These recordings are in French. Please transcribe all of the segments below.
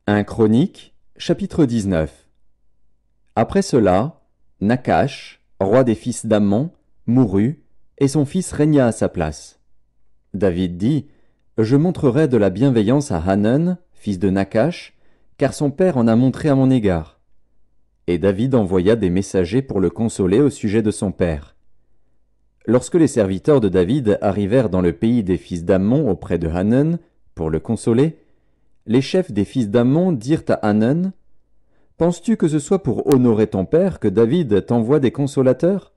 1 Chronique, chapitre 19. Après cela, Nakash, roi des fils d'Ammon, mourut, et son fils régna à sa place. David dit, « Je montrerai de la bienveillance à Hanun, fils de Nakash, car son père en a montré à mon égard. » Et David envoya des messagers pour le consoler au sujet de son père. Lorsque les serviteurs de David arrivèrent dans le pays des fils d'Ammon auprès de Hanun, pour le consoler, les chefs des fils d'Ammon dirent à Hanun, « Penses-tu que ce soit pour honorer ton père que David t'envoie des consolateurs?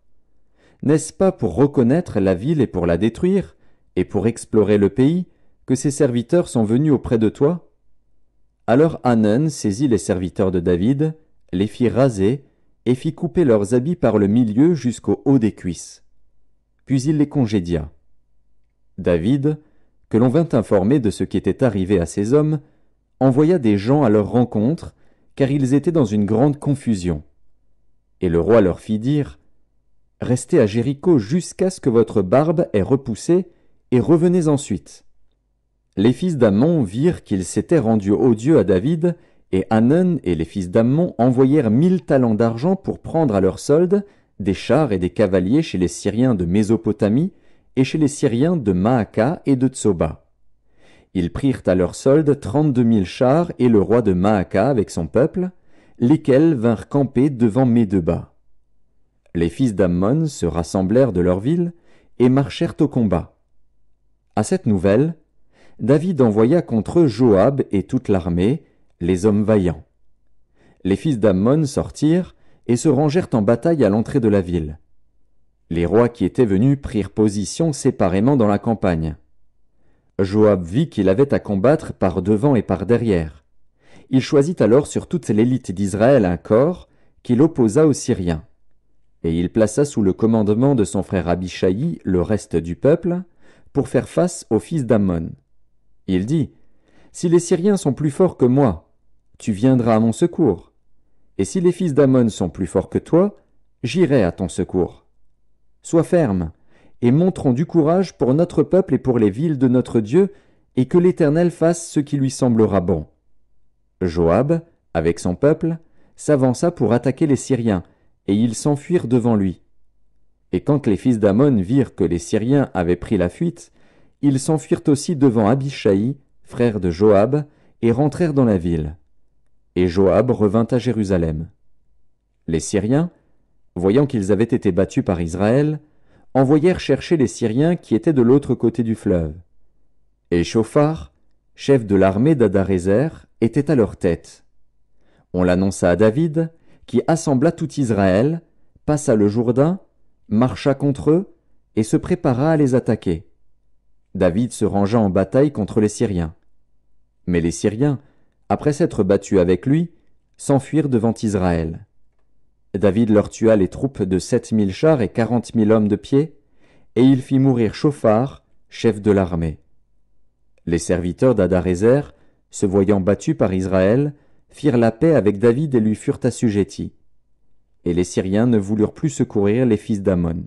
N'est-ce pas pour reconnaître la ville et pour la détruire, et pour explorer le pays, que ces serviteurs sont venus auprès de toi? » Alors Hanun saisit les serviteurs de David, les fit raser, et fit couper leurs habits par le milieu jusqu'au haut des cuisses. Puis il les congédia. David, que l'on vint informer de ce qui était arrivé à ces hommes, envoya des gens à leur rencontre, car ils étaient dans une grande confusion. Et le roi leur fit dire, « Restez à Jéricho jusqu'à ce que votre barbe ait repoussé, et revenez ensuite. » Les fils d'Ammon virent qu'ils s'étaient rendus odieux à David, et Hanun et les fils d'Ammon envoyèrent 1000 talents d'argent pour prendre à leur solde des chars et des cavaliers chez les Syriens de Mésopotamie et chez les Syriens de Maaka et de Tsoba. Ils prirent à leur solde 32 000 chars et le roi de Maaka avec son peuple, lesquels vinrent camper devant Médeba. Les fils d'Ammon se rassemblèrent de leur ville et marchèrent au combat. À cette nouvelle, David envoya contre eux Joab et toute l'armée, les hommes vaillants. Les fils d'Ammon sortirent et se rangèrent en bataille à l'entrée de la ville. Les rois qui étaient venus prirent position séparément dans la campagne. Joab vit qu'il avait à combattre par devant et par derrière. Il choisit alors sur toute l'élite d'Israël un corps qu'il opposa aux Syriens. Et il plaça sous le commandement de son frère Abishai le reste du peuple pour faire face aux fils d'Ammon. Il dit, « Si les Syriens sont plus forts que moi, tu viendras à mon secours. Et si les fils d'Ammon sont plus forts que toi, j'irai à ton secours. Sois ferme, et montrons du courage pour notre peuple et pour les villes de notre Dieu, et que l'Éternel fasse ce qui lui semblera bon. » Joab, avec son peuple, s'avança pour attaquer les Syriens, et ils s'enfuirent devant lui. Et quand les fils d'Ammon virent que les Syriens avaient pris la fuite, ils s'enfuirent aussi devant Abishai, frère de Joab, et rentrèrent dans la ville. Et Joab revint à Jérusalem. Les Syriens, voyant qu'ils avaient été battus par Israël, envoyèrent chercher les Syriens qui étaient de l'autre côté du fleuve. Et Shophar, chef de l'armée d'Adarézer, était à leur tête. On l'annonça à David, qui assembla tout Israël, passa le Jourdain, marcha contre eux, et se prépara à les attaquer. David se rangea en bataille contre les Syriens. Mais les Syriens, après s'être battus avec lui, s'enfuirent devant Israël. David leur tua les troupes de 7000 chars et 40 000 hommes de pied, et il fit mourir Shophar, chef de l'armée. Les serviteurs d'Adarézer, se voyant battus par Israël, firent la paix avec David et lui furent assujettis. Et les Syriens ne voulurent plus secourir les fils d'Ammon.